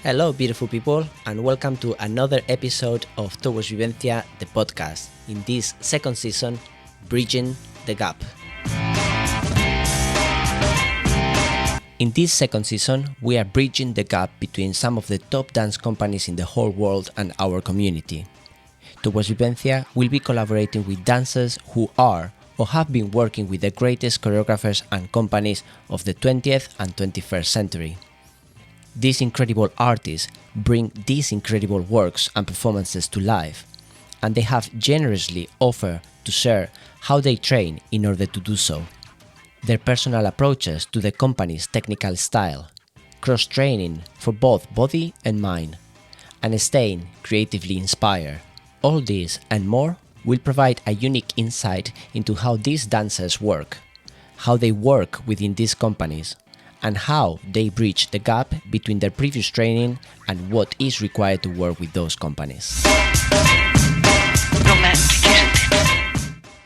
Hello, beautiful people, and welcome to another episode of TWV Vivencia, the podcast. In this second season, Bridging the Gap. In this second season, we are bridging the gap between some of the top dance companies in the whole world and our community. TWV Vivencia will be collaborating with dancers who are or have been working with the greatest choreographers and companies of the 20th and 21st century. These incredible artists bring these incredible works and performances to life, and they have generously offered to share how they train in order to do so, their personal approaches to the company's technical style, cross-training for both body and mind, and staying creatively inspired. All this and more will provide a unique insight into how these dancers work, how they work within these companies, and how they bridge the gap between their previous training and what is required to work with those companies.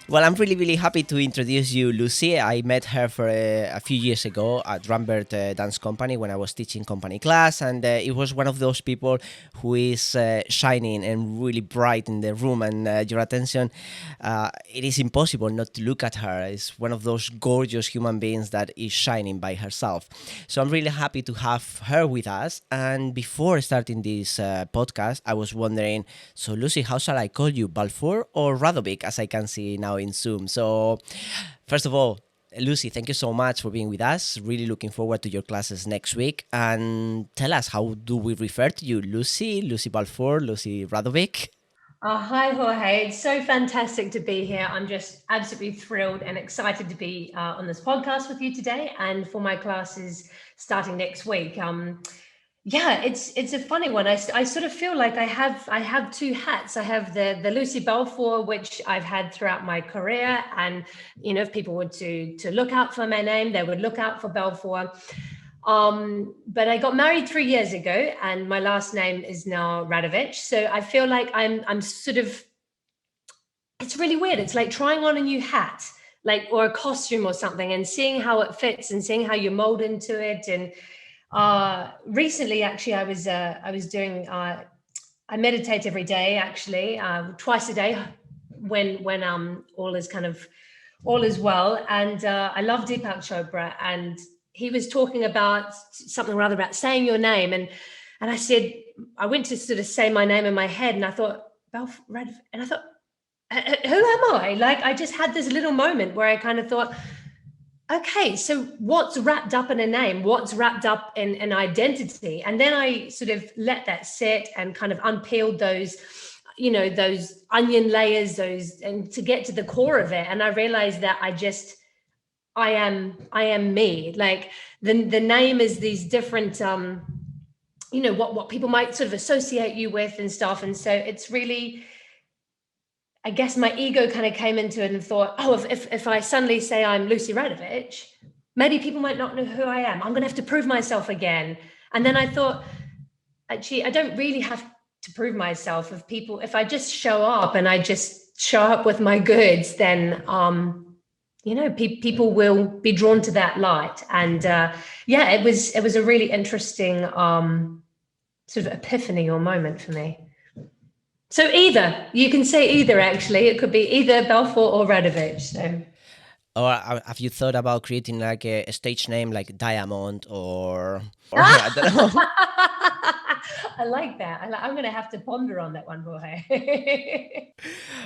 Well, I'm really happy to introduce you, Lucy. I met her for a few years ago at Rambert Dance Company when I was teaching company class, and it was one of those people who is shining and really bright in the room, and your attention, it is impossible not to look at her. It's one of those gorgeous human beings that is shining by herself. So I'm really happy to have her with us. And before starting this podcast, I was wondering, so Lucy, how shall I call you, Balfour or Radovic, as I can see now in Zoom? So first of all, Lucy, thank you so much for being with us. Really looking forward to your classes next week. And tell us, how do we refer to you? Lucy Balfour, Lucy Radovic? Hi, Jorge. It's so fantastic to be here. I'm just absolutely thrilled and excited to be on this podcast with you today and for my classes starting next week. Yeah, it's a funny one. I sort of feel like I have two hats. I have the Lucy Balfour, which I've had throughout my career, and if people were to look out for my name, they would look out for Balfour. But I got married 3 years ago, and my last name is now Radovic. So I feel like I'm sort of. It's really weird. It's like trying on a new hat, or a costume or something, and seeing how it fits and seeing how you mold into it. And recently, actually, I was doing. I meditate every day, actually, twice a day, when all is well. And I love Deepak Chopra, and he was talking about something rather about saying your name, and I said, I went to sort of say my name in my head, and I thought, and I thought, who am I? I just had this little moment where I kind of thought, okay, so what's wrapped up in a name? What's wrapped up in an identity? And then I sort of let that sit and kind of unpeeled those, those onion layers, and to get to the core of it. And I realized that I am me. Like the name is these different, what people might sort of associate you with and stuff. And so it's really, I guess my ego kind of came into it and thought, if I suddenly say I'm Lucy Radovic, maybe people might not know who I am. I'm going to have to prove myself again. And then I thought, actually, I don't really have to prove myself. If I just show up and I just show up with my goods, then, people will be drawn to that light. And it was a really interesting sort of epiphany or moment for me. So you can say either, actually. It could be either Balfour or Radovic. So. Or have you thought about creating like a stage name like Diamond or I don't know? I like that. I'm going to have to ponder on that one, Jorge.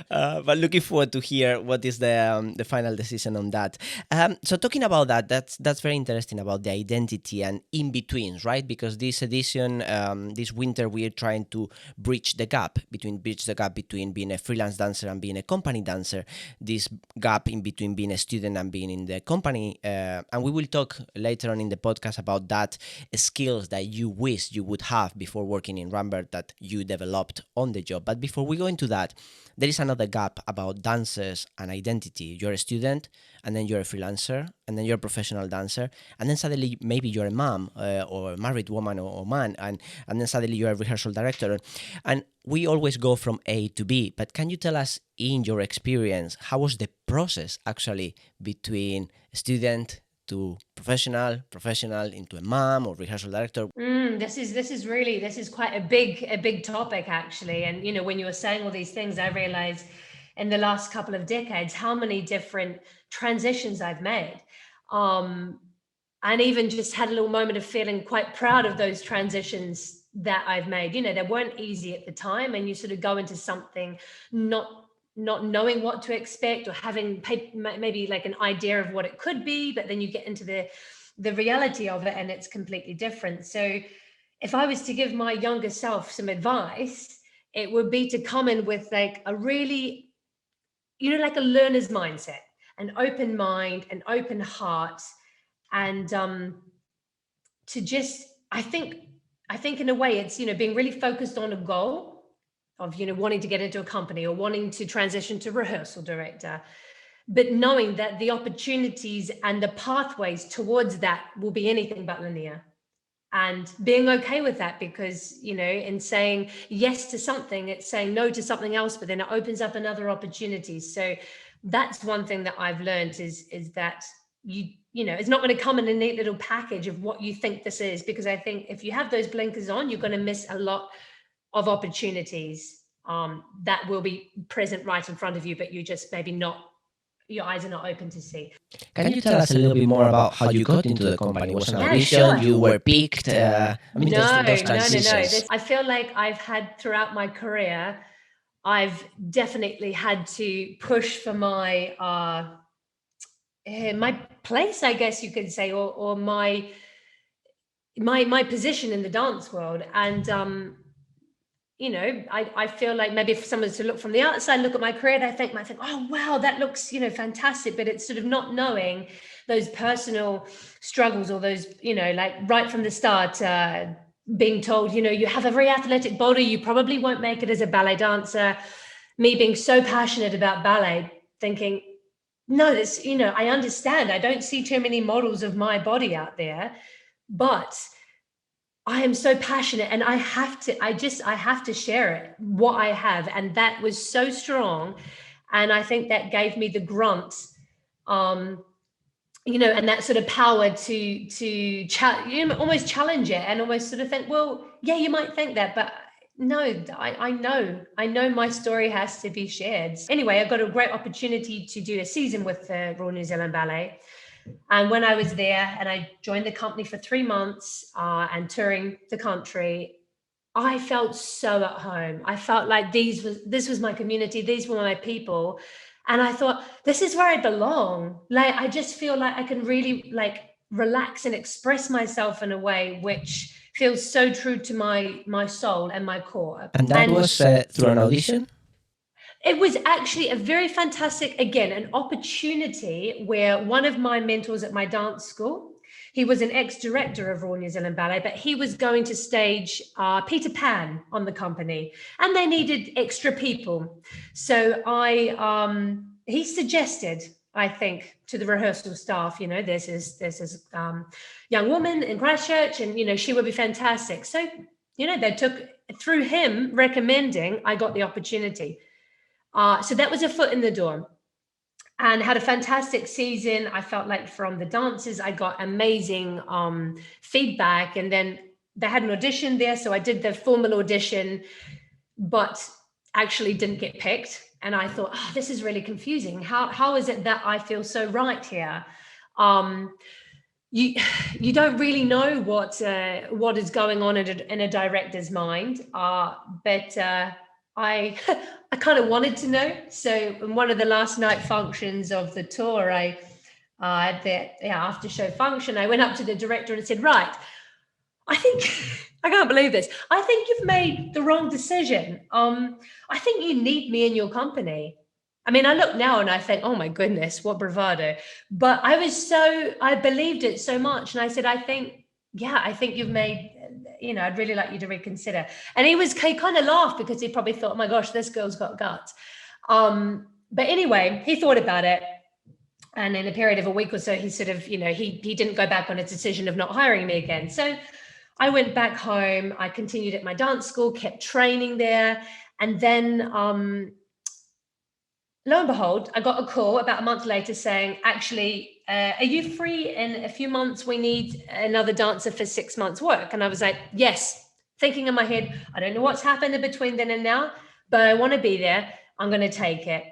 But looking forward to hear what is the final decision on that. So talking about that, that's very interesting about the identity and in-betweens, right? Because this edition, this winter, we are trying to bridge the gap between being a freelance dancer and being a company dancer, this gap in between being a student and being in the company. And we will talk later on in the podcast about that skills that you wish you would have before working in Rambert that you developed on the job. But before we go into that, there is another gap about dancers and identity. You're a student, and then you're a freelancer, and then you're a professional dancer, and then suddenly maybe you're a mom or a married woman or man, and then suddenly you're a rehearsal director. And we always go from A to B, but can you tell us, in your experience, how was the process actually between student to professional into a mom or rehearsal director? This is quite a big topic, actually. And when you were saying all these things, I realized in the last couple of decades how many different transitions I've made. Um, and even just had a little moment of feeling quite proud of those transitions that I've made. They weren't easy at the time, and you sort of go into something not knowing what to expect, or having maybe like an idea of what it could be, but then you get into the reality of it and it's completely different. So if I was to give my younger self some advice, it would be to come in with like a really, like a learner's mindset, an open mind, an open heart, and to just, I think in a way it's, being really focused on a goal of, wanting to get into a company or wanting to transition to rehearsal director, but knowing that the opportunities and the pathways towards that will be anything but linear, and being okay with that, because in saying yes to something, it's saying no to something else, but then it opens up another opportunity. So that's one thing that I've learned is that it's not going to come in a neat little package of what you think this is, because I think if you have those blinkers on, you're going to miss a lot of opportunities that will be present right in front of you, but you just maybe not, your eyes are not open to see. Can you tell us a little bit more about how you got into the company? Was it an Yeah, audition? sure. You were picked? Those No. transitions. I feel like I've had throughout my career, I've definitely had to push for my place, I guess you could say, or my position in the dance world. And I feel like maybe if someone was to look from the outside, look at my career, they might think, oh wow, that looks fantastic. But it's sort of not knowing those personal struggles, or those like right from the start, being told you have a very athletic body, you probably won't make it as a ballet dancer. Me being so passionate about ballet, thinking, no, this, I understand, I don't see too many models of my body out there, but I am so passionate, and I have to share it, what I have. And that was so strong. And I think that gave me the grunt, um, and that sort of power to almost challenge it, and almost sort of think, well, yeah, you might think that, but no, I know my story has to be shared. Anyway, I got a great opportunity to do a season with the Royal New Zealand Ballet. And when I was there and I joined the company for 3 months and touring the country, I felt so at home. I felt like this was my community. These were my people. And I thought, this is where I belong. Like, I just feel like I can really like relax and express myself in a way which feels so true to my soul and my core. And that was through an audition? It was actually a very fantastic, again, an opportunity where one of my mentors at my dance school, he was an ex-director of Royal New Zealand Ballet, but he was going to stage Peter Pan on the company, and they needed extra people. So he suggested, I think, to the rehearsal staff, there's this young woman in Christchurch, and she would be fantastic. So they took, through him recommending, I got the opportunity. So that was a foot in the door, and had a fantastic season. I felt like from the dancers, I got amazing feedback. And then they had an audition there. So I did the formal audition, but actually didn't get picked. And I thought, oh, this is really confusing. How is it that I feel so right here? You don't really know what is going on in a director's mind, but I I kind of wanted to know. So in one of the last night functions of the tour, I at the after show function, I went up to the director and said, right, I think I can't believe this. I think you've made the wrong decision. I think you need me in your company. I mean, I look now and I think, oh my goodness, what bravado. But I believed it so much. And I said, I think you've made, I'd really like you to reconsider. And he kind of laughed, because he probably thought, oh my gosh, this girl's got guts. But anyway, he thought about it. And in a period of a week or so, he sort of, he didn't go back on his decision of not hiring me again. So I went back home. I continued at my dance school, kept training there. And then, lo and behold, I got a call about a month later saying, actually, are you free in a few months? We need another dancer for 6 months work. And I was like, yes, thinking in my head, I don't know what's happened in between then and now, but I want to be there. I'm going to take it.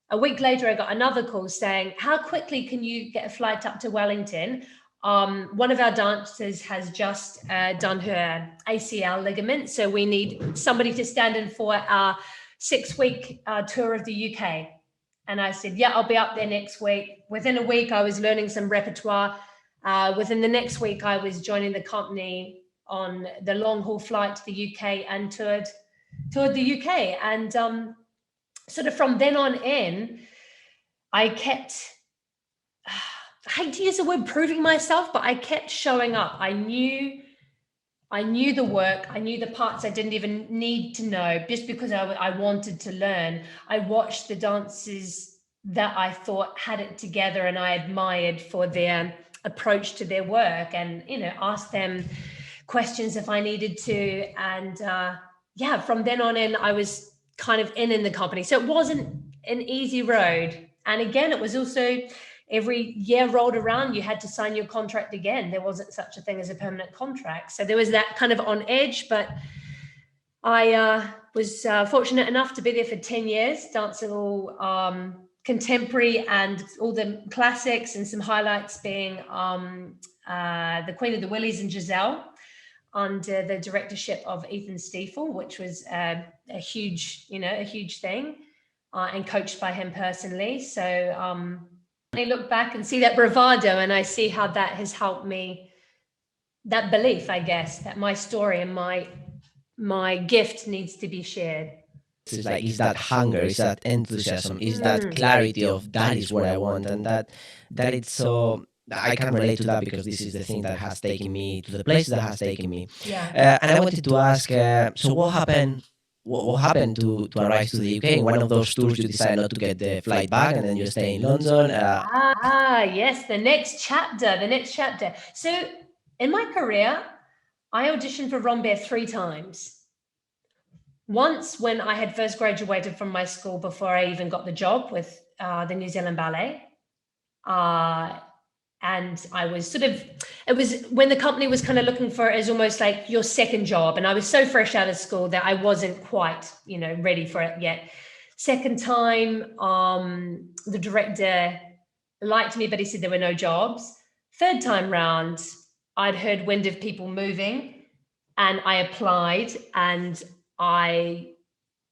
A week later, I got another call saying, how quickly can you get a flight up to Wellington? One of our dancers has just done her ACL ligament. So we need somebody to stand in for our 6-week tour of the UK. And I said, yeah, I'll be up there next week. Within a week, I was learning some repertoire. Within the next week, I was joining the company on the long haul flight to the UK and toured the UK. And sort of from then on in, I kept, I hate to use the word proving myself, but I kept showing up. I knew the work. I knew the parts I didn't even need to know just because I wanted to learn. I watched the dancers that I thought had it together and I admired for their approach to their work, and, asked them questions if I needed to. And from then on in, I was kind of in the company. So it wasn't an easy road. And again, it was also every year rolled around, you had to sign your contract again. There wasn't such a thing as a permanent contract. So there was that kind of on edge, but I was fortunate enough to be there for 10 years, dancing all contemporary and all the classics, and some highlights being the Queen of the Willies and Giselle under the directorship of Ethan Stiefel, which was a huge thing, and coached by him personally. So I look back and see that bravado, and I see how that has helped me, that belief, I guess, that my story and my gift needs to be shared. It's like, is that hunger, is that enthusiasm, is that clarity of that is what I want, and that it's so. I can relate to that because this is the thing that has taken me to the place that has taken me. Yeah. And I wanted to ask, so what happened? What happened to arrive to the UK? In one of those tours, you decided not to get the flight back, and then you stay in London. Yes, the next chapter. So in my career, I auditioned for Rambert 3 times. Once when I had first graduated from my school, before I even got the job with the New Zealand Ballet. And I was it was when the company was kind of looking for it as almost like your second job. And I was so fresh out of school that I wasn't quite, ready for it yet. Second time, the director liked me, but he said there were no jobs. Third time round, I'd heard wind of people moving, and I applied, and I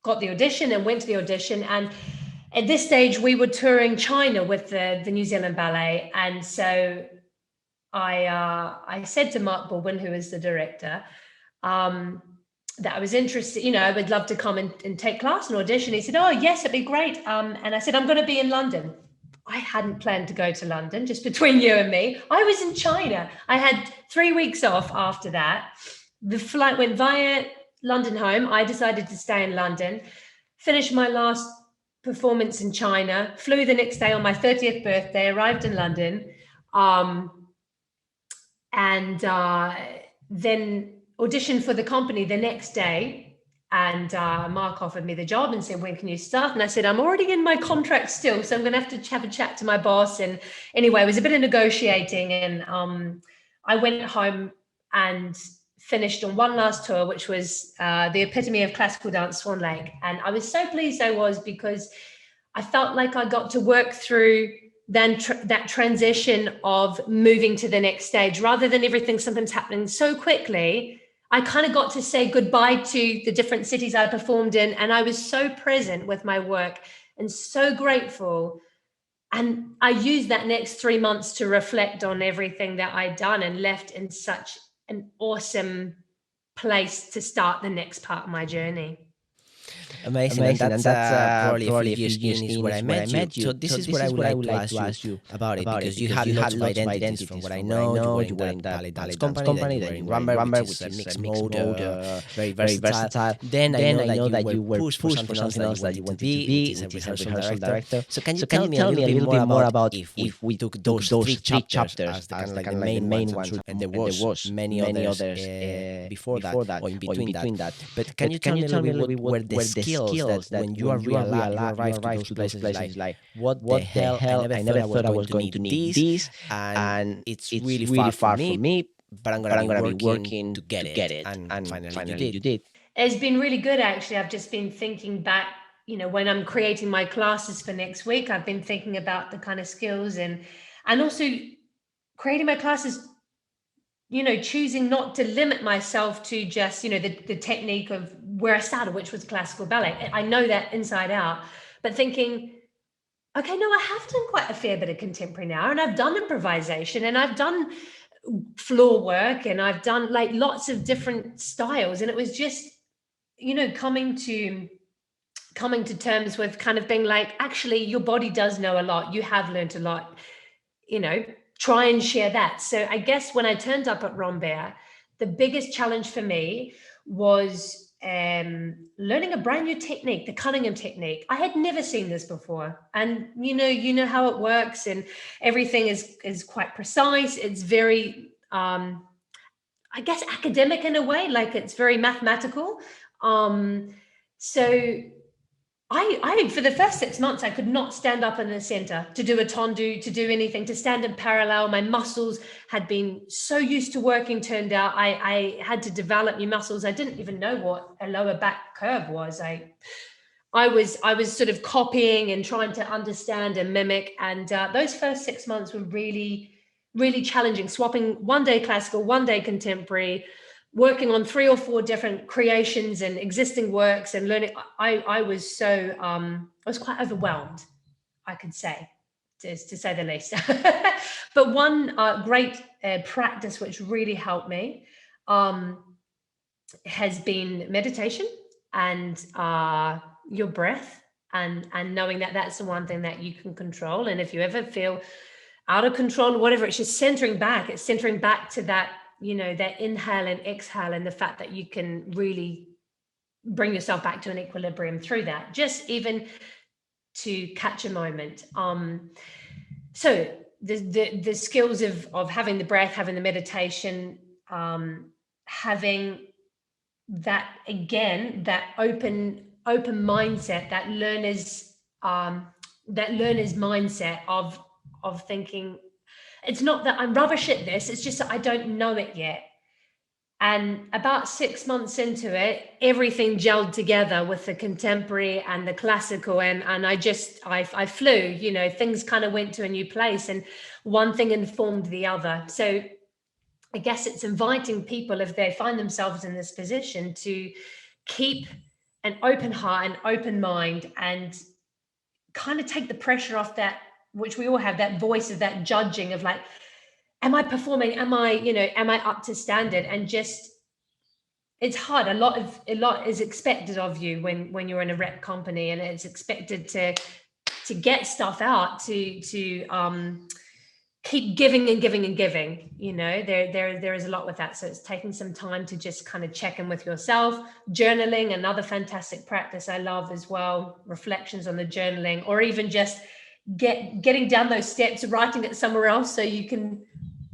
got the audition and went to the audition. And at this stage, we were touring China with the New Zealand Ballet. And so I said to Mark Baldwin, who is the director, that I was interested, I would love to come and take class and audition. He said, oh, yes, it'd be great. And I said, I'm going to be in London. I hadn't planned to go to London, just between you and me. I was in China. I had 3 weeks off after that. The flight went via London home. I decided to stay in London, finished my last performance in China, flew the next day on my 30th birthday, arrived in London, and then auditioned for the company the next day. And Mark offered me the job and said, when can you start? And I said, I'm already in my contract still, so I'm going to have a chat to my boss. And anyway, it was a bit of negotiating, and I went home and finished on one last tour, which was the epitome of classical dance, Swan Lake. And I was so pleased I was, because I felt like I got to work through then that transition of moving to the next stage, rather than everything sometimes happening so quickly. I kind of got to say goodbye to the different cities I performed in. And I was so present with my work and so grateful. And I used that next 3 months to reflect on everything that I'd done, and left in such an awesome place to start the next part of my journey. Amazing. And that's probably a few years in where I met you. So this is what I would like to ask you about it, because you had lots of identities from what I know. You were in that ballet dance company, then you were in Rambert, which is a mixed mode, very versatile. Then I know that you were pushed for something else that you wanted to be, which is a rehearsal director. So can you tell me a little bit more about if we took those three chapters as the main ones, and there was many others before that or in between that. But can you tell me a little bit where the skills that when you arrive to those places, like, what the hell, I never thought I was going to need this, and it's really far from me, but I'm gonna be working to get it. And finally you did. It's been really good, actually. I've just been thinking back, when I'm creating my classes for next week, I've been thinking about the kind of skills and also creating my classes, choosing not to limit myself to just, the technique of where I started, which was classical ballet. I know that inside out, but thinking, okay, no, I have done quite a fair bit of contemporary now, and I've done improvisation, and I've done floor work, and I've done like lots of different styles. And it was just, coming to terms with kind of being like, actually, your body does know a lot. You have learned a lot, try and share that. So I guess when I turned up at Rambert, the biggest challenge for me was learning a brand new technique, the Cunningham technique. I had never seen this before. And you know how it works, and everything is quite precise. It's very, I guess, academic in a way, like it's very mathematical. So I for the first 6 months, I could not stand up in the center to do a tendu, to do anything, to stand in parallel. My muscles had been so used to working, turned out. I had to develop new muscles. I didn't even know what a lower back curve was. I was sort of copying and trying to understand and mimic. And those first 6 months were really, really challenging, swapping one day classical, one day contemporary, working on 3 or 4 different creations and existing works and learning. I was so, I was quite overwhelmed, I could say, to say the least. But one great practice which really helped me has been meditation and your breath, and knowing that that's the one thing that you can control. And if you ever feel out of control or whatever, it's just centering back. It's centering back to that, that inhale and exhale, and the fact that you can really bring yourself back to an equilibrium through that, just even to catch a moment. So the skills of having the breath, having the meditation, having that, again, that open mindset, that learner's mindset of thinking, it's not that I'm rubbish at this, it's just that I don't know it yet. And about 6 months into it, everything gelled together with the contemporary and the classical. And I flew, things kind of went to a new place, and one thing informed the other. So I guess it's inviting people, if they find themselves in this position, to keep an open heart, an open mind, and kind of take the pressure off that, which we all have, that voice of that judging of like, am I performing? Am I up to standard? And just, it's hard. A lot is expected of you when you're in a rep company, and it's expected to get stuff out, to keep giving and giving and giving. There is a lot with that. So it's taking some time to just kind of check in with yourself. Journaling, another fantastic practice I love as well. Reflections on the journaling, or even just getting down those steps, writing it somewhere else, so you can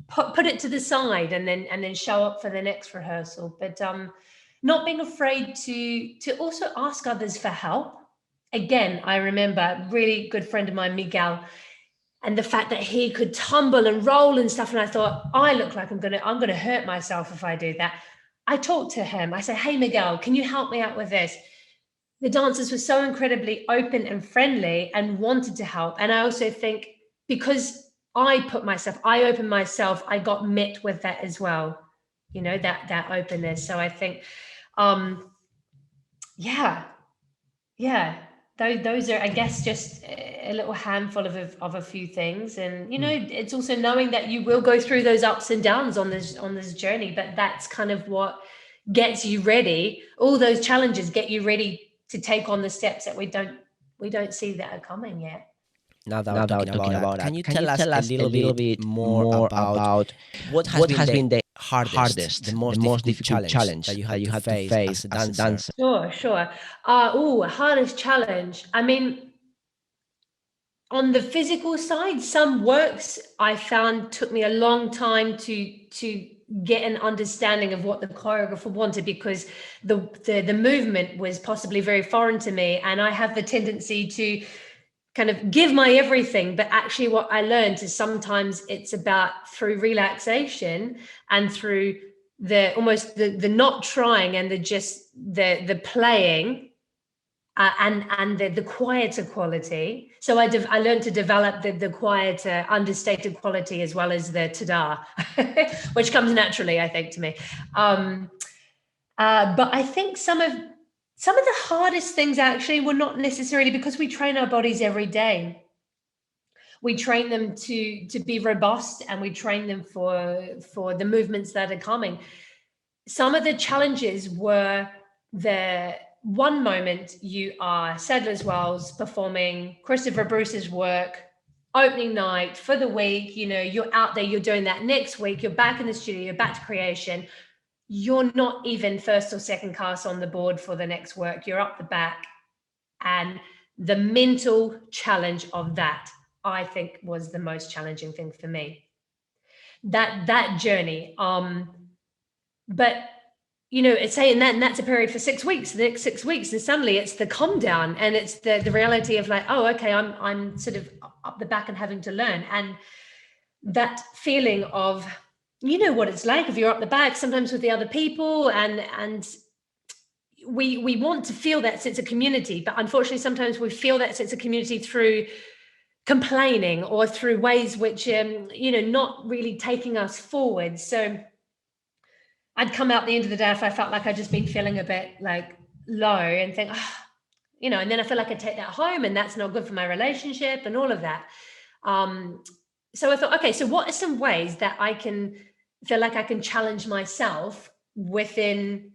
put it to the side and then show up for the next rehearsal. But not being afraid to also ask others for help. Again, I remember a really good friend of mine, Miguel, and the fact that he could tumble and roll and stuff. And I thought, I look like I'm gonna hurt myself if I do that. I talked to him. I said, hey, Miguel, can you help me out with this? The dancers were so incredibly open and friendly and wanted to help. And I also think, because I opened myself, I got met with that as well, that openness. So I think, those are, I guess, just a little handful of a few things. And it's also knowing that you will go through those ups and downs on this journey, but that's kind of what gets you ready. All those challenges get you ready to take on the steps that we don't see that are coming yet. Now that we're talking about that, can you tell us a little bit more about what has been the hardest, the most difficult challenge that you had to face as a dancer? Sure. Hardest challenge. I mean, on the physical side, some works I found took me a long time to get an understanding of what the choreographer wanted, because the movement was possibly very foreign to me, and I have the tendency to kind of give my everything. But actually what I learned is sometimes it's about through relaxation and through the not trying and the playing, and the quieter quality. So I learned to develop the quieter, understated quality, as well as the ta-da, which comes naturally, I think, to me. But I think some of the hardest things actually were not necessarily, because we train our bodies every day. We train them to be robust, and we train them for the movements that are coming. Some of the challenges were the one moment you are Sadler's Wells performing Christopher Bruce's work, opening night for the week, you're out there, you're doing that. Next week, you're back in the studio, you're back to creation. You're not even first or second cast on the board for the next work. You're up the back. And the mental challenge of that, I think, was the most challenging thing for me. That journey. But it's saying that, and that's a period for 6 weeks, the next 6 weeks, and suddenly it's the calm down, and it's the reality of like, oh, okay, I'm sort of up the back and having to learn. And that feeling of, what it's like if you're up the back sometimes with the other people, and we want to feel that sense of community, but unfortunately sometimes we feel that sense of community through complaining or through ways which not really taking us forward. So I'd come out the end of the day if I felt like I'd just been feeling a bit like low, and think, and then I feel like I take that home, and that's not good for my relationship and all of that. So I thought, okay, so what are some ways that I can feel like I can challenge myself within,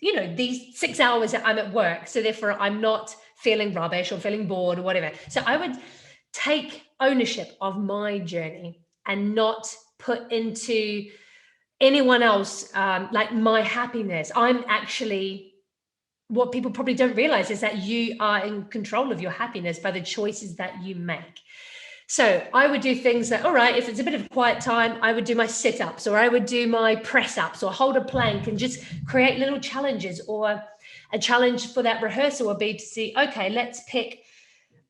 these 6 hours that I'm at work. So therefore I'm not feeling rubbish or feeling bored or whatever. So I would take ownership of my journey and not put into anyone else, like my happiness. I'm actually, what people probably don't realize is that you are in control of your happiness by the choices that you make. So I would do things that, all right, if it's a bit of a quiet time, I would do my sit-ups, or I would do my press-ups, or hold a plank, and just create little challenges. Or a challenge for that rehearsal would be to see, okay, let's pick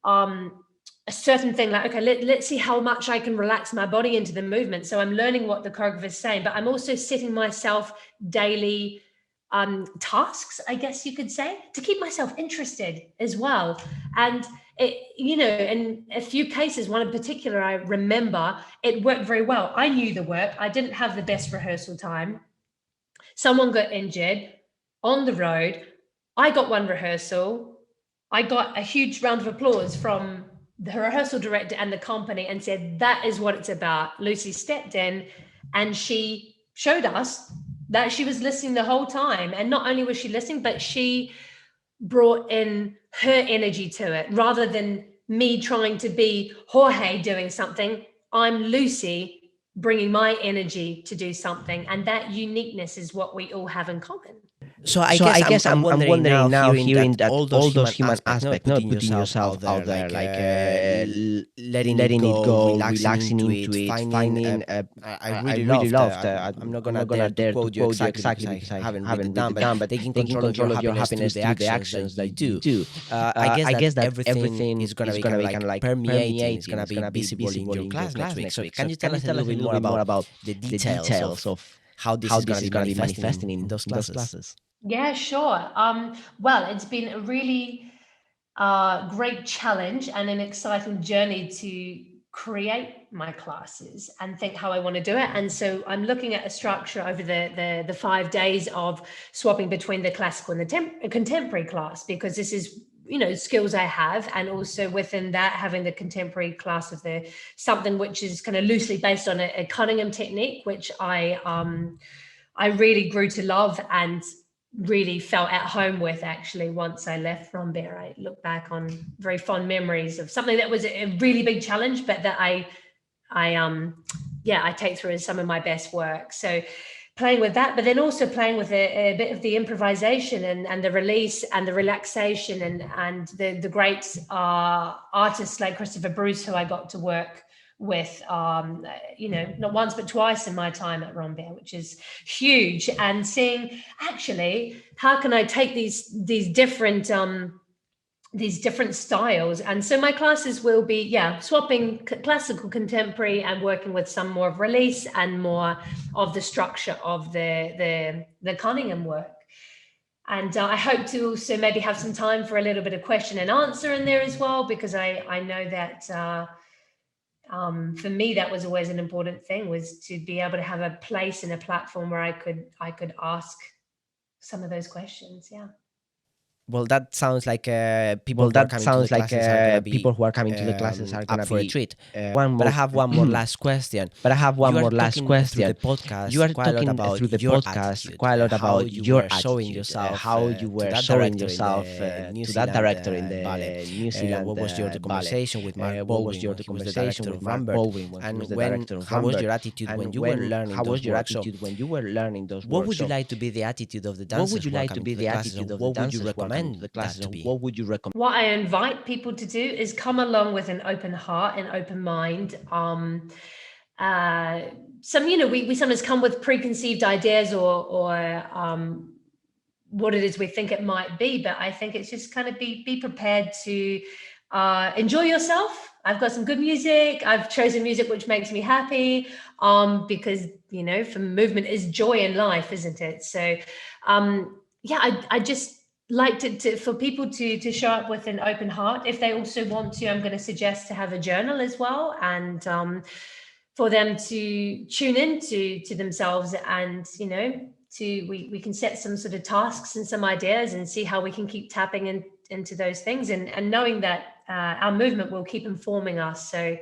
a certain thing, like, okay, let's see how much I can relax my body into the movement. So I'm learning what the choreographer is saying, but I'm also setting myself daily tasks, I guess you could say, to keep myself interested as well. And in a few cases, one in particular, I remember it worked very well. I knew the work. I didn't have the best rehearsal time. Someone got injured on the road. I got one rehearsal. I got a huge round of applause from the rehearsal director and the company, and said, that is what it's about. Lucy stepped in and she showed us that she was listening the whole time. And not only was she listening, but she brought in her energy to it. Rather than me trying to be Jorge doing something, I'm Lucy bringing my energy to do something. And that uniqueness is what we all have in common. So I guess I'm wondering now, hearing that all those human aspects, not putting yourself out there, letting it go, relaxing into it, finding. I really loved. I'm not gonna dare to quote you exactly because I haven't written it down, but taking control of your happiness through the actions that you do. I guess that everything is gonna be kind of like permeating. It's gonna be visible in your class next week. So can you tell us a little bit more about the details of how this is gonna be manifesting in those classes? Yeah, sure. Well, it's been a really great challenge and an exciting journey to create my classes and think how I want to do it. And so I'm looking at a structure over the 5 days of swapping between the classical and the contemporary class, because this is, skills I have, and also within that having the contemporary class of something which is kind of loosely based on a Cunningham technique, which I really grew to love and really felt at home with. Actually, once I left Rambert, I look back on very fond memories of something that was a really big challenge, but that I take through as some of my best work. So playing with that, but then also playing with a bit of the improvisation and the release and the relaxation and the great artists like Christopher Bruce, who I got to work with, not once but twice in my time at Rambert, which is huge. And seeing actually how can I take these different styles. And so my classes will be, swapping classical, contemporary, and working with some more of release and more of the structure of the Cunningham work. And I hope to also maybe have some time for a little bit of question and answer in there as well, because I know that for me that was always an important thing, was to be able to have a place and a platform where I could ask some of those questions. Yeah. Well, that sounds like people who are coming to the classes are gonna be people who are coming to the classes are gonna up for a be treat. one But I more. have one more last question. But I have one You are more last talking question. Through the podcast, You are quite a lot talking about through the your podcast attitude, quite a lot how about you your were showing attitude, yourself, how you to were that showing director in yourself the New to that Zealand director in the ballet. New Zealand What was your ballet? conversation with Mark What Baldwin was your when he was the conversation director with of Mark Rambert? Baldwin when he And was the when, director of how was Rambert? your attitude And when you were learning how those was your workshops? attitude when you were learning those What would workshops? you like to be the attitude of the dancers? What would you who are like to coming be the the classes, attitude and of the what would you dancers who are coming to recommend the that classes? to be? What would you recommend? What I invite people to do is come along with an open heart and open mind. Some, we sometimes come with preconceived ideas or what it is we think it might be, but I think it's just kind of be prepared to enjoy yourself. I've got some good music. I've chosen music which makes me happy, because for movement is joy in life, isn't it? So I just like to for people to show up with an open heart. If they also want to, I'm going to suggest to have a journal as well, and for them to tune into themselves, and we can set some sort of tasks and some ideas and see how we can keep tapping into those things, and knowing that our movement will keep informing us. So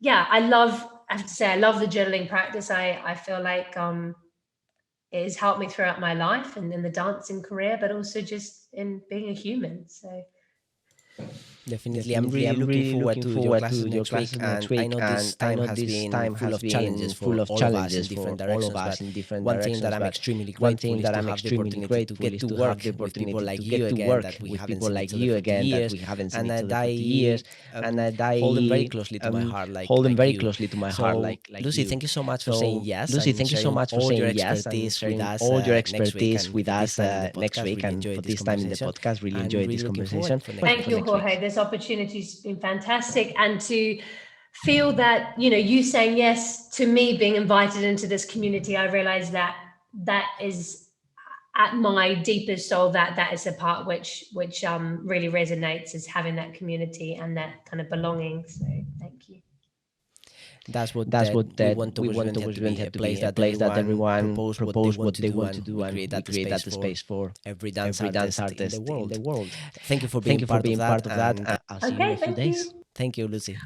I have to say I love the journaling practice. I feel like it has helped me throughout my life and in the dancing career, but also just in being a human. So Definitely. I'm really looking forward to your classes next week, and I know this time has been full of challenges for all of us in different directions, but one thing that I'm extremely grateful is to have the opportunity to get to work with people like you again that we haven't seen each other for 2 years, and I hold them very closely to my heart, like you. So Lucy, thank you so much for saying yes. Lucy, and thank you so sharing much for all your saying yes and expertise with sharing us all your next week, expertise and with for this us time in the next podcast. week, Really and enjoyed for this this time in the conversation, podcast. Really and enjoyed really this looking conversation. forward for next thank you, Jorge. This opportunity's been fantastic, and to feel that you saying yes to me being invited into this community, I realize that is at my deepest soul, that is the part which really resonates, is having that community and that kind of belonging. So thank you. That's what We want want Towards towards to be a place that everyone propose propose what what they they want want to to do, do, and and we we create that space for every dance artist in the world. Thank you for being part of that, and I'll see you in a few Thank days. you. thank you, Lucy.